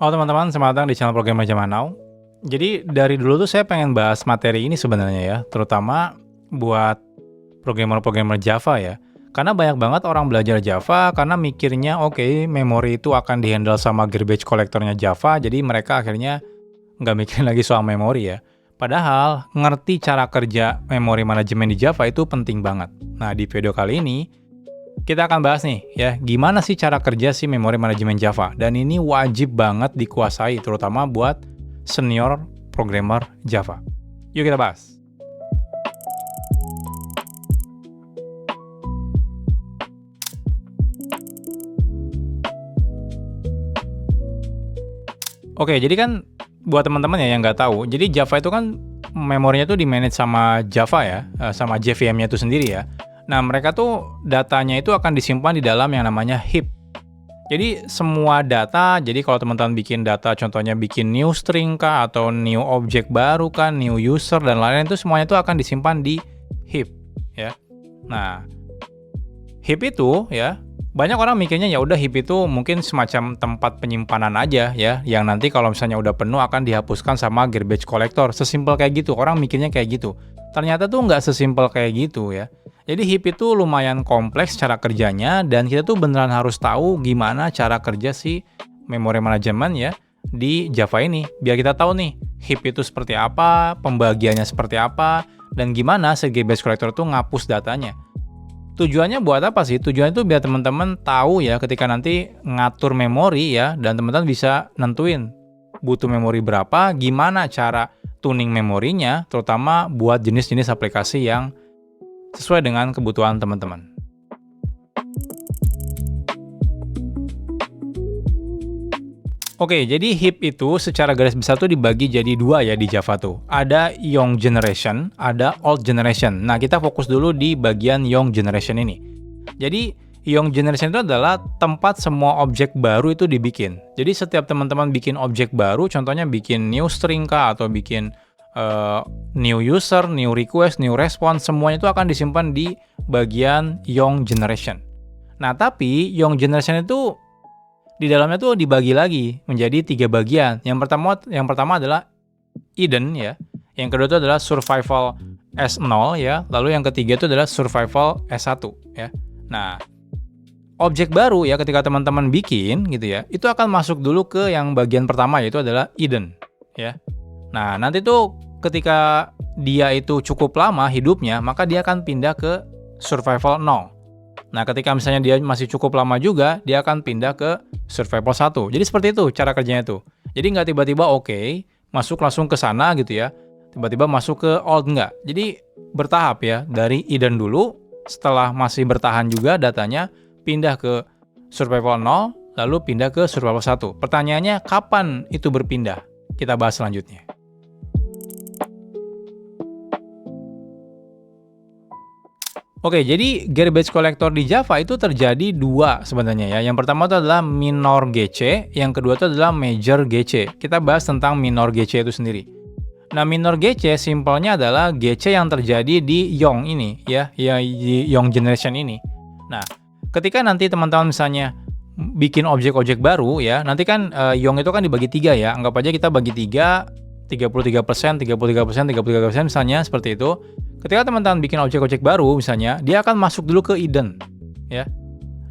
Halo teman-teman, selamat datang di channel Programmer Zaman Now. Jadi dari dulu tuh saya pengen bahas materi ini sebenarnya ya, terutama buat programmer-programmer Java ya. Karena banyak banget orang belajar Java karena mikirnya oke, memori itu akan dihandle sama garbage collector-nya Java, jadi mereka akhirnya nggak mikirin lagi soal memori ya. Padahal ngerti cara kerja memori manajemen di Java itu penting banget. Nah di video kali ini kita akan bahas nih ya, gimana sih cara kerja si memori manajemen Java. Dan ini wajib banget dikuasai, terutama buat senior programmer Java. Yuk kita bahas. Oke, jadi kan buat teman-teman ya yang nggak tahu, jadi Java itu kan memorinya tuh di-manage sama Java ya, sama JVM-nya itu sendiri ya. Nah, mereka tuh datanya itu akan disimpan di dalam yang namanya heap. Jadi semua data, jadi kalau teman-teman bikin data, contohnya bikin new string kah, atau new object baru kan, new user, dan lain-lain itu semuanya itu akan disimpan di heap. Ya. Nah, heap itu ya, banyak orang mikirnya ya udah heap itu mungkin semacam tempat penyimpanan aja ya, yang nanti kalau misalnya udah penuh akan dihapuskan sama garbage collector. Sesimpel kayak gitu, orang mikirnya kayak gitu. Ternyata tuh nggak sesimpel kayak gitu ya. Jadi heap itu lumayan kompleks cara kerjanya, dan kita tuh beneran harus tahu gimana cara kerja si memory management ya di Java ini. Biar kita tahu nih, heap itu seperti apa, pembagiannya seperti apa, dan gimana si garbage collector tuh ngapus datanya. Tujuannya buat apa sih? Tujuannya itu biar teman-teman tahu ya ketika nanti ngatur memori ya, dan teman-teman bisa nentuin butuh memori berapa, gimana cara tuning memorinya, terutama buat jenis-jenis aplikasi yang sesuai dengan kebutuhan teman-teman. Oke, jadi heap itu secara garis besar tuh dibagi jadi dua ya di Java tuh. Ada young generation, ada old generation. Nah, kita fokus dulu di bagian young generation ini. Jadi, young generation itu adalah tempat semua objek baru itu dibikin. Jadi, setiap teman-teman bikin objek baru, contohnya bikin new string kah, atau bikin new user, new request, new response, semuanya itu akan disimpan di bagian young generation. Nah, tapi young generation itu di dalamnya tuh dibagi lagi menjadi 3 bagian. Yang pertama adalah hidden ya. Yang kedua itu adalah survival S0 ya. Lalu yang ketiga itu adalah survival S1 ya. Nah, objek baru ya ketika teman-teman bikin gitu ya, itu akan masuk dulu ke yang bagian pertama, yaitu adalah hidden ya. Nah, nanti tuh ketika dia itu cukup lama hidupnya, maka dia akan pindah ke survival 0. Nah, ketika misalnya dia masih cukup lama juga, dia akan pindah ke survival 1. Jadi seperti itu cara kerjanya tuh. Jadi nggak tiba-tiba masuk langsung ke sana gitu ya. Tiba-tiba masuk ke old, nggak. Jadi bertahap ya, dari hidden dulu, setelah masih bertahan juga datanya, pindah ke survival 0, lalu pindah ke survival 1. Pertanyaannya, kapan itu berpindah? Kita bahas selanjutnya. Oke, jadi garbage collector di Java itu terjadi dua sebenarnya ya. Yang pertama itu adalah minor GC, yang kedua itu adalah major GC. Kita bahas tentang minor GC itu sendiri. Nah, minor GC simpelnya adalah GC yang terjadi di young ini ya, di young generation ini. Nah, ketika nanti teman-teman misalnya bikin objek-objek baru ya, nanti kan young itu kan dibagi 3 ya. Anggap aja kita bagi 3, 33%, 33%, 33% misalnya seperti itu. Ketika teman-teman bikin objek-objek baru misalnya, dia akan masuk dulu ke hidden ya.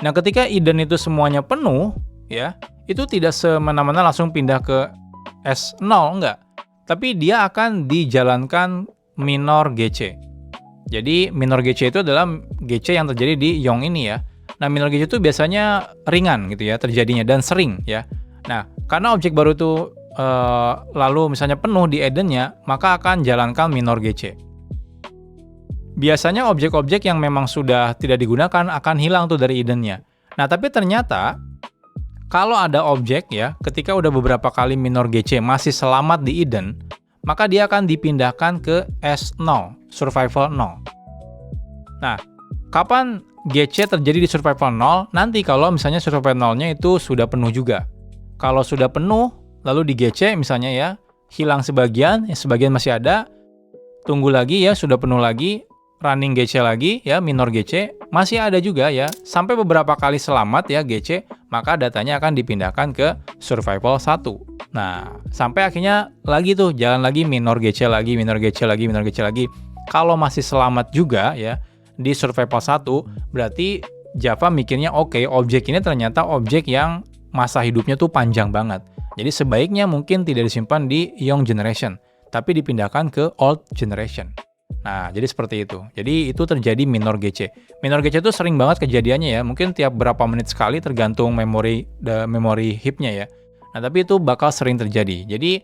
Nah, ketika hidden itu semuanya penuh ya, itu tidak semena-mena langsung pindah ke S0 enggak. Tapi dia akan dijalankan minor GC. Jadi minor GC itu adalah GC yang terjadi di young ini ya. Nah, minor GC itu biasanya ringan gitu ya terjadinya dan sering ya. Nah, karena objek baru itu lalu misalnya penuh di hidden-nya, maka akan jalankan minor GC. Biasanya objek-objek yang memang sudah tidak digunakan akan hilang tuh dari hidden-nya. Nah, tapi ternyata kalau ada objek ya, ketika udah beberapa kali minor GC masih selamat di hidden, maka dia akan dipindahkan ke S0, survival 0. Nah, kapan GC terjadi di survival 0? Nanti kalau misalnya survival 0-nya itu sudah penuh juga. Kalau sudah penuh, lalu di GC misalnya ya, hilang sebagian, sebagian masih ada, tunggu lagi ya, sudah penuh lagi, running GC lagi ya, minor GC, masih ada juga ya, sampai beberapa kali selamat ya GC, maka datanya akan dipindahkan ke survival 1. Nah, sampai akhirnya lagi tuh, jalan lagi minor GC lagi, minor GC lagi, minor GC lagi. Kalau masih selamat juga ya, di survival 1, berarti Java mikirnya oke, objek ini ternyata objek yang masa hidupnya tuh panjang banget. Jadi sebaiknya mungkin tidak disimpan di young generation, tapi dipindahkan ke old generation. Nah, jadi seperti itu. Jadi itu terjadi minor GC. Minor GC itu sering banget kejadiannya ya, mungkin tiap berapa menit sekali tergantung memori heap-nya ya. Nah, tapi itu bakal sering terjadi. Jadi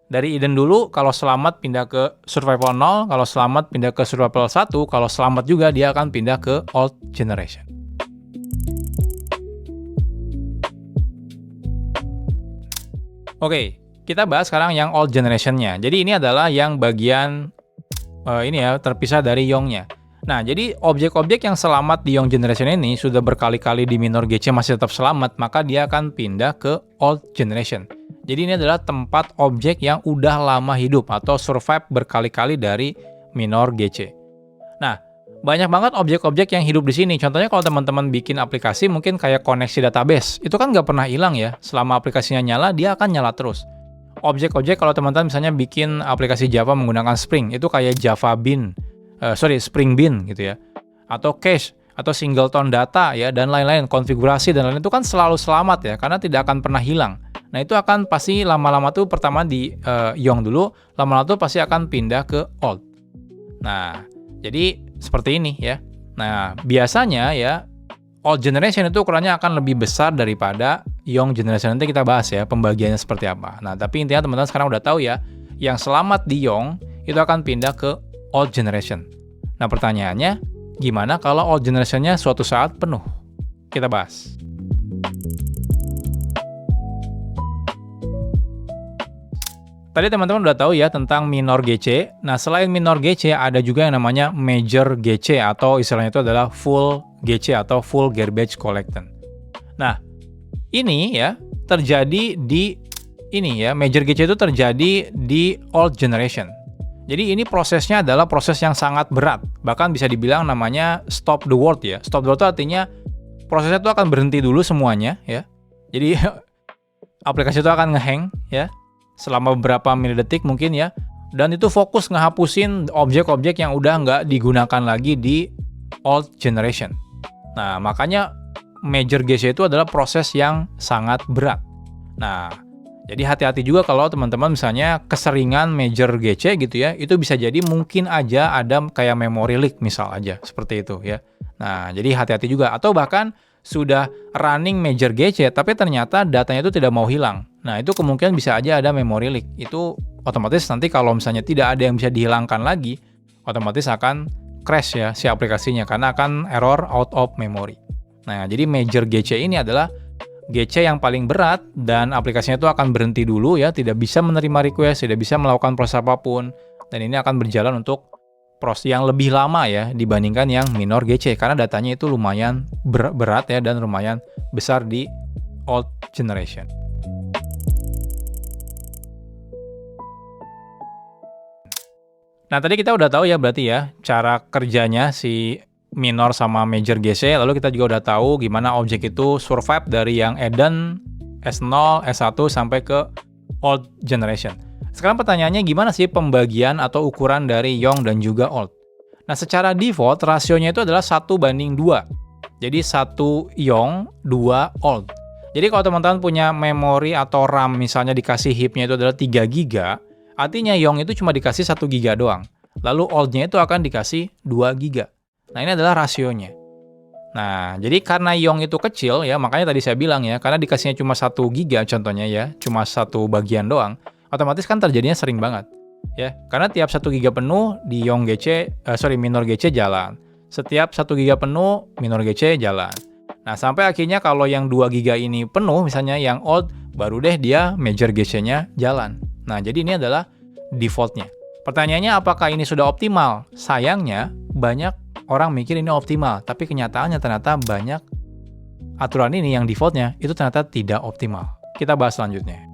dari Eden dulu, kalau selamat pindah ke survival 0, kalau selamat pindah ke survival 1, kalau selamat juga dia akan pindah ke old generation. Oke, kita bahas sekarang yang old generation-nya. Jadi ini adalah yang bagian ini ya, terpisah dari young-nya. Nah, jadi objek-objek yang selamat di young generation ini sudah berkali-kali di minor GC masih tetap selamat, maka dia akan pindah ke old generation. Jadi ini adalah tempat objek yang udah lama hidup atau survive berkali-kali dari minor GC. Nah, banyak banget objek-objek yang hidup di sini. Contohnya kalau teman-teman bikin aplikasi mungkin kayak koneksi database, itu kan nggak pernah hilang ya. Selama aplikasinya nyala, dia akan nyala terus. Objek-objek kalau teman-teman misalnya bikin aplikasi Java menggunakan Spring, itu kayak Spring Bean gitu ya. Atau cache, atau singleton data ya, dan lain-lain, konfigurasi dan lain-lain itu kan selalu selamat ya, karena tidak akan pernah hilang. Nah, itu akan pasti lama-lama tuh pertama di young dulu, lama-lama tuh pasti akan pindah ke old. Nah, jadi seperti ini ya. Nah, biasanya ya, old generation itu ukurannya akan lebih besar daripada young generation. Nanti kita bahas ya, pembagiannya seperti apa. Nah, tapi intinya teman-teman sekarang udah tahu ya, yang selamat di young itu akan pindah ke old generation. Nah, pertanyaannya, gimana kalau old generation-nya suatu saat penuh? Kita bahas. Tadi teman-teman udah tahu ya tentang minor GC. Nah, selain minor GC, ada juga yang namanya major GC, atau istilahnya itu adalah full GC atau full garbage collection. Nah, ini ya terjadi di major GC itu terjadi di old generation. Jadi ini prosesnya adalah proses yang sangat berat. Bahkan bisa dibilang namanya stop the world ya. Stop the world itu artinya prosesnya itu akan berhenti dulu semuanya ya. Jadi aplikasi itu akan ngehang ya selama beberapa milidetik mungkin ya. Dan itu fokus ngehapusin objek-objek yang udah nggak digunakan lagi di old generation. Nah, makanya major GC itu adalah proses yang sangat berat. Nah, jadi hati-hati juga kalau teman-teman misalnya keseringan major GC gitu ya, itu bisa jadi mungkin aja ada kayak memory leak misal aja, seperti itu ya. Nah, jadi hati-hati juga. Atau bahkan sudah running major GC, tapi ternyata datanya itu tidak mau hilang. Nah, itu kemungkinan bisa aja ada memory leak. Itu otomatis nanti kalau misalnya tidak ada yang bisa dihilangkan lagi, otomatis akan crash ya si aplikasinya, karena akan error out of memory. Nah, jadi major GC ini adalah GC yang paling berat dan aplikasinya itu akan berhenti dulu ya, tidak bisa menerima request, tidak bisa melakukan proses apapun, dan ini akan berjalan untuk proses yang lebih lama ya dibandingkan yang minor GC, karena datanya itu lumayan berat ya dan lumayan besar di old generation. Nah, tadi kita udah tahu ya berarti ya cara kerjanya si minor sama major GC, lalu kita juga udah tahu gimana objek itu survive dari yang Eden, S0, S1 sampai ke old generation. Sekarang pertanyaannya gimana sih pembagian atau ukuran dari young dan juga old? Nah, secara default rasionya itu adalah 1:2. Jadi 1 young, 2 old. Jadi kalau teman-teman punya memori atau RAM misalnya dikasih heap-nya itu adalah 3 GB, artinya young itu cuma dikasih 1 GB doang. Lalu old-nya itu akan dikasih 2 GB. Nah, ini adalah rasionya. Nah, jadi karena young itu kecil ya, makanya tadi saya bilang ya, karena dikasihnya cuma 1 GB contohnya ya, cuma satu bagian doang, otomatis kan terjadinya sering banget. Ya, karena tiap 1 GB penuh di minor GC jalan. Setiap 1 GB penuh, minor GC jalan. Nah, sampai akhirnya kalau yang 2 GB ini penuh, misalnya yang old, baru deh dia major GC-nya jalan. Nah, jadi ini adalah default-nya. Pertanyaannya apakah ini sudah optimal? Sayangnya, banyak orang mikir ini optimal, tapi kenyataannya ternyata banyak aturan ini yang default-nya itu ternyata tidak optimal. Kita bahas selanjutnya.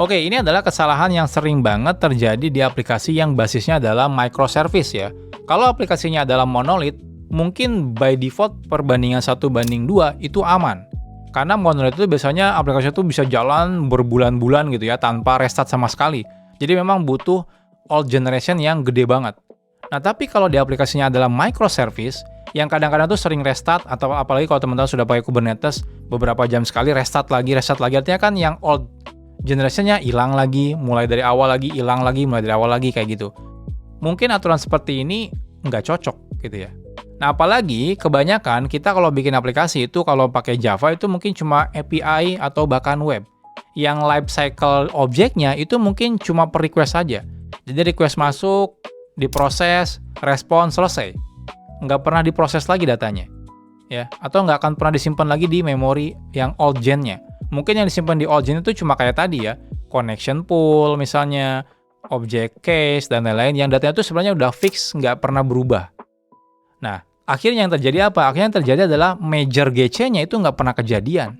Oke, ini adalah kesalahan yang sering banget terjadi di aplikasi yang basisnya adalah microservice ya. Kalau aplikasinya adalah monolith, mungkin by default perbandingan 1:2 itu aman. Karena monolith itu biasanya aplikasi itu bisa jalan berbulan-bulan gitu ya, tanpa restart sama sekali. Jadi memang butuh old generation yang gede banget. Nah, tapi kalau di aplikasinya adalah microservice, yang kadang-kadang tuh sering restart, atau apalagi kalau teman-teman sudah pakai Kubernetes, beberapa jam sekali restart lagi, artinya kan yang old generation-nya hilang lagi, mulai dari awal lagi, hilang lagi, mulai dari awal lagi, kayak gitu. Mungkin aturan seperti ini nggak cocok gitu ya. Nah, apalagi kebanyakan kita kalau bikin aplikasi itu kalau pakai Java itu mungkin cuma API atau bahkan web. Yang life cycle objeknya itu mungkin cuma per request saja. Jadi request masuk, diproses, respon, selesai. Nggak pernah diproses lagi datanya. Ya, atau nggak akan pernah disimpan lagi di memori yang old gen-nya. Mungkin yang disimpan di old gen itu cuma kayak tadi ya, connection pool misalnya, object case, dan lain-lain, yang datanya itu sebenarnya udah fix, nggak pernah berubah. Nah, akhirnya yang terjadi apa? Akhirnya yang terjadi adalah major GC-nya itu nggak pernah kejadian.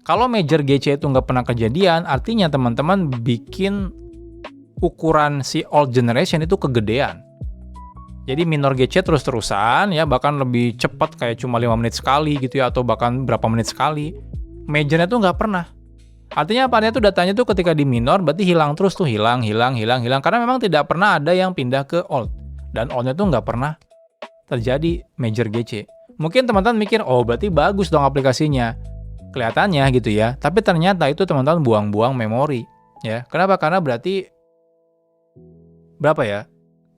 Kalau major GC itu nggak pernah kejadian, artinya teman-teman bikin ukuran si old generation itu kegedean. Jadi minor GC terus-terusan ya, bahkan lebih cepat kayak cuma 5 menit sekali gitu ya, atau bahkan berapa menit sekali. Majornya tuh nggak pernah. Artinya apa? Artinya tuh datanya tuh ketika di minor berarti hilang terus tuh, hilang. Karena memang tidak pernah ada yang pindah ke old. Dan old-nya tuh nggak pernah terjadi major GC. Mungkin teman-teman mikir, oh berarti bagus dong aplikasinya. Kelihatannya gitu ya. Tapi ternyata itu teman-teman buang-buang memori. Ya. Kenapa? Karena berarti berapa ya?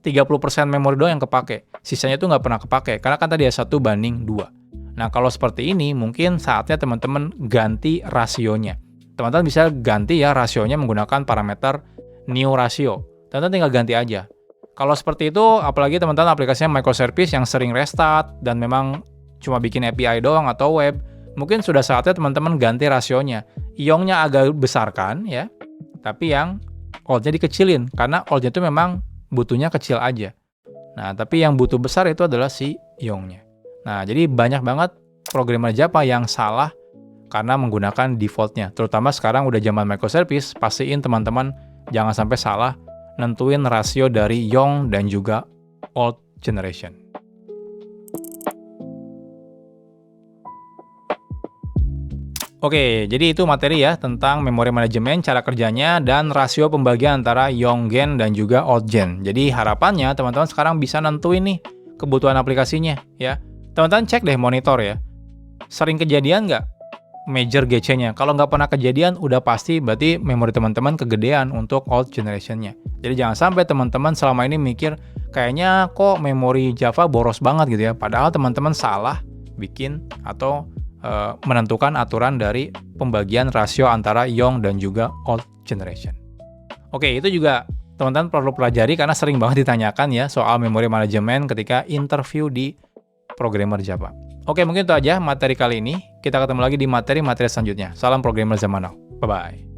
30% memori doang yang kepake. Sisanya tuh nggak pernah kepake. Karena kan tadi ya 1:2. Nah, kalau seperti ini mungkin saatnya teman-teman ganti rasionya. Teman-teman bisa ganti ya rasionya menggunakan parameter new ratio. Teman-teman tinggal ganti aja. Kalau seperti itu, apalagi teman-teman aplikasinya microservice yang sering restart dan memang cuma bikin API doang atau web, mungkin sudah saatnya teman-teman ganti rasionya. Yongnya agak besarkan ya, tapi yang old-nya dikecilin, karena old-nya itu memang butuhnya kecil aja. Nah, tapi yang butuh besar itu adalah si yongnya. Nah, jadi banyak banget programmer Java yang salah karena menggunakan default-nya. Terutama sekarang udah zaman microservice, pastiin teman-teman jangan sampai salah nentuin rasio dari young dan juga old generation. Oke, jadi itu materi ya tentang memory management, cara kerjanya, dan rasio pembagian antara young gen dan juga old gen. Jadi harapannya teman-teman sekarang bisa nentuin nih kebutuhan aplikasinya ya. Teman-teman cek deh monitor ya. Sering kejadian nggak major GC-nya? Kalau nggak pernah kejadian, udah pasti berarti memori teman-teman kegedean untuk old generation-nya. Jadi jangan sampai teman-teman selama ini mikir, kayaknya kok memori Java boros banget gitu ya. Padahal teman-teman salah bikin atau menentukan aturan dari pembagian rasio antara young dan juga old generation. Oke, itu juga teman-teman perlu pelajari karena sering banget ditanyakan ya soal memory management ketika interview di programmer Java. Oke, mungkin itu aja materi kali ini. Kita ketemu lagi di materi-materi selanjutnya. Salam programmer zaman now. Bye-bye.